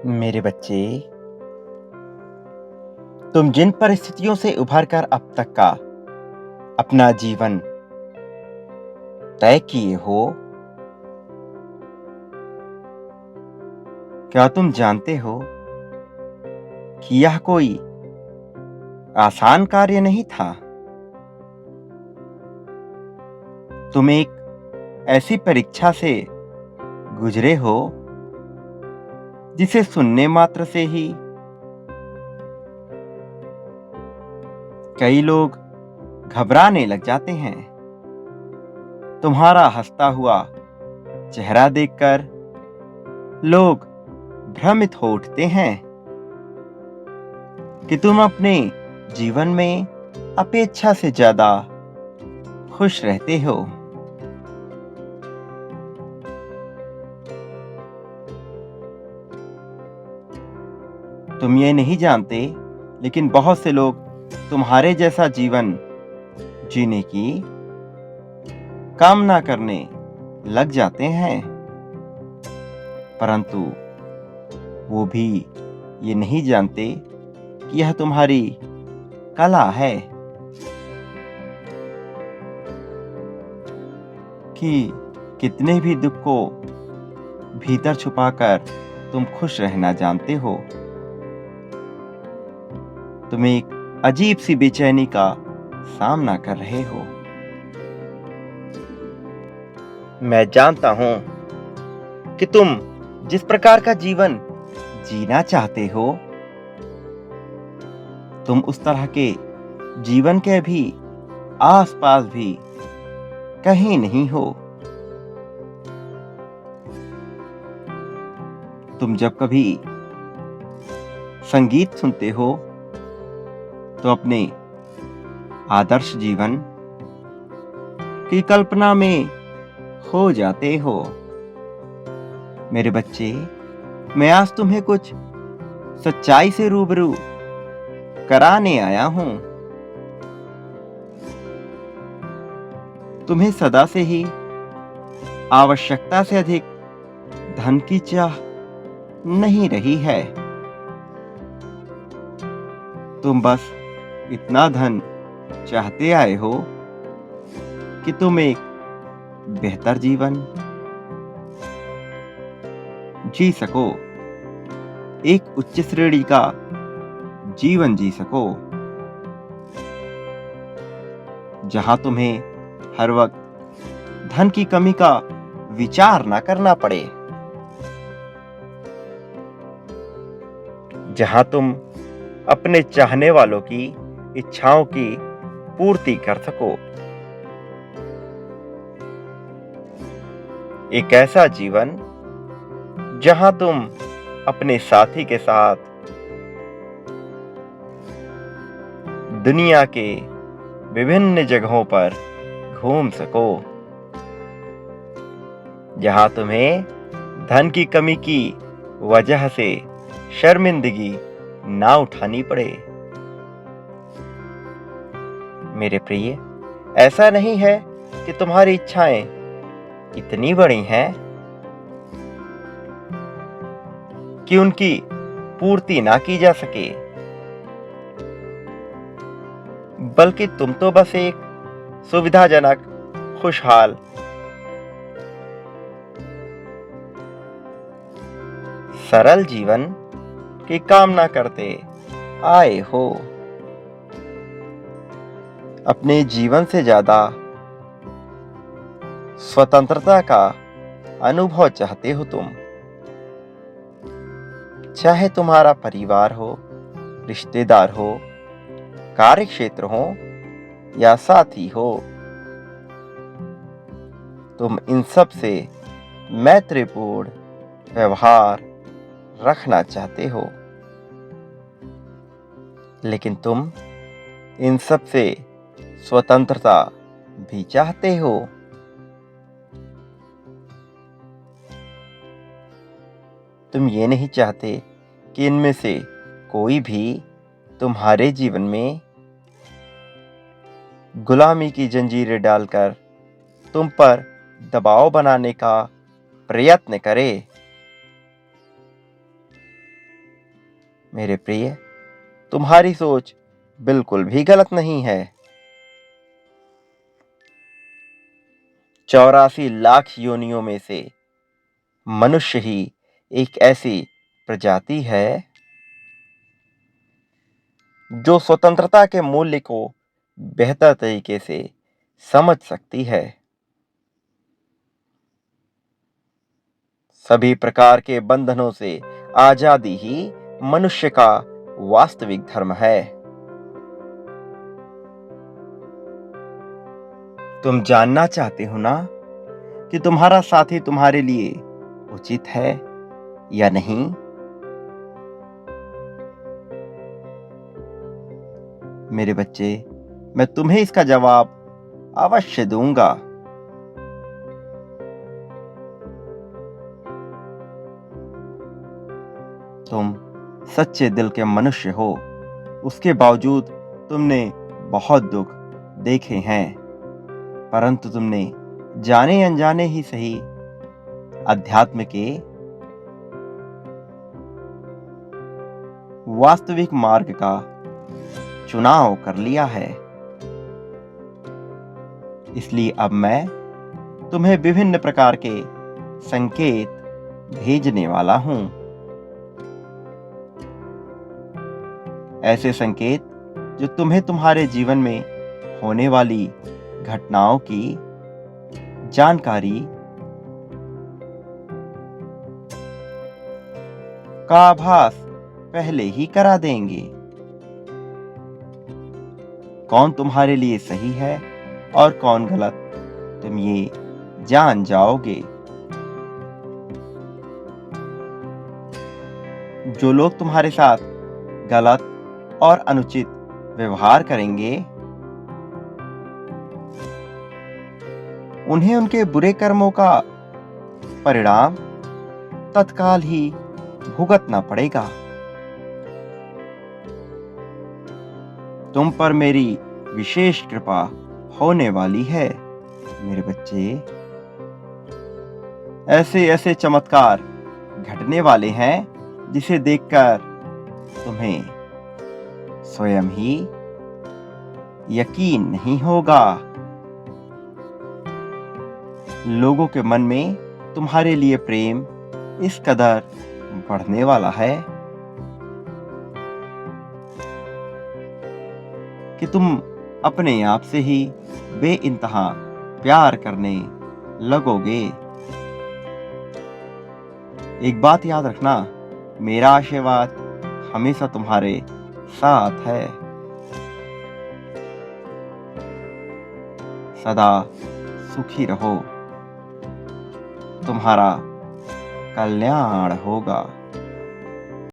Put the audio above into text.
मेरे बच्चे, तुम जिन परिस्थितियों से उभर कर अब तक का अपना जीवन तय किए हो, क्या तुम जानते हो कि यह कोई आसान कार्य नहीं था। तुम एक ऐसी परीक्षा से गुजरे हो जिसे सुनने मात्र से ही कई लोग घबराने लग जाते हैं। तुम्हारा हंसता हुआ चेहरा देखकर लोग भ्रमित हो उठते हैं कि तुम अपने जीवन में अपेक्षा से ज्यादा खुश रहते हो। तुम ये नहीं जानते, लेकिन बहुत से लोग तुम्हारे जैसा जीवन जीने की कामना करने लग जाते हैं, परंतु वो भी ये नहीं जानते कि यह तुम्हारी कला है कि कितने भी दुख को भीतर छुपाकर तुम खुश रहना जानते हो। तुम एक अजीब सी बेचैनी का सामना कर रहे हो। मैं जानता हूं कि तुम जिस प्रकार का जीवन जीना चाहते हो, तुम उस तरह के जीवन के भी आसपास भी कहीं नहीं हो। तुम जब कभी संगीत सुनते हो तो अपने आदर्श जीवन की कल्पना में खो जाते हो। मेरे बच्चे, मैं आज तुम्हें कुछ सच्चाई से रूबरू कराने आया हूं। तुम्हें सदा से ही आवश्यकता से अधिक धन की चाह नहीं रही है। तुम बस इतना धन चाहते आए हो कि तुम एक बेहतर जीवन जी सको, एक उच्च श्रेणी का जीवन जी सको, जहां तुम्हें हर वक्त धन की कमी का विचार ना करना पड़े, जहां तुम अपने चाहने वालों की इच्छाओं की पूर्ति कर सको। एक ऐसा जीवन जहां तुम अपने साथी के साथ दुनिया के विभिन्न जगहों पर घूम सको, जहां तुम्हें धन की कमी की वजह से शर्मिंदगी ना उठानी पड़े। मेरे प्रिय, ऐसा नहीं है कि तुम्हारी इच्छाएं इतनी बड़ी हैं कि उनकी पूर्ति ना की जा सके, बल्कि तुम तो बस एक सुविधाजनक, खुशहाल, सरल जीवन की कामना करते आए हो। अपने जीवन से ज्यादा स्वतंत्रता का अनुभव चाहते हो तुम। चाहे तुम्हारा परिवार हो, रिश्तेदार हो, कार्य क्षेत्र हो या साथी हो, तुम इन सब से मैत्रीपूर्ण व्यवहार रखना चाहते हो, लेकिन तुम इन सब से स्वतंत्रता भी चाहते हो। तुम ये नहीं चाहते कि इनमें से कोई भी तुम्हारे जीवन में गुलामी की जंजीरें डालकर तुम पर दबाव बनाने का प्रयत्न करे। मेरे प्रिय, तुम्हारी सोच बिल्कुल भी गलत नहीं है। 84 लाख योनियों में से मनुष्य ही एक ऐसी प्रजाति है जो स्वतंत्रता के मूल्य को बेहतर तरीके से समझ सकती है। सभी प्रकार के बंधनों से आजादी ही मनुष्य का वास्तविक धर्म है। तुम जानना चाहते हो ना कि तुम्हारा साथी तुम्हारे लिए उचित है या नहीं? मेरे बच्चे, मैं तुम्हें इसका जवाब अवश्य दूंगा। तुम सच्चे दिल के मनुष्य हो, उसके बावजूद तुमने बहुत दुख देखे हैं, परंतु तुमने जाने अनजाने ही सही अध्यात्म के वास्तविक मार्ग का चुनाव कर लिया है। इसलिए अब मैं तुम्हें विभिन्न प्रकार के संकेत भेजने वाला हूं। ऐसे संकेत जो तुम्हें तुम्हारे जीवन में होने वाली घटनाओं की जानकारी का आभास पहले ही करा देंगे। कौन तुम्हारे लिए सही है और कौन गलत, तुम ये जान जाओगे। जो लोग तुम्हारे साथ गलत और अनुचित व्यवहार करेंगे, उन्हें उनके बुरे कर्मों का परिणाम तत्काल ही भुगतना पड़ेगा। तुम पर मेरी विशेष कृपा होने वाली है मेरे बच्चे। ऐसे ऐसे चमत्कार घटने वाले हैं जिसे देखकर तुम्हें स्वयं ही यकीन नहीं होगा। लोगों के मन में तुम्हारे लिए प्रेम इस कदर बढ़ने वाला है कि तुम अपने आप से ही बेइंतहा प्यार करने लगोगे। एक बात याद रखना, मेरा आशीर्वाद हमेशा तुम्हारे साथ है। सदा सुखी रहो, तुम्हारा कल्याण होगा।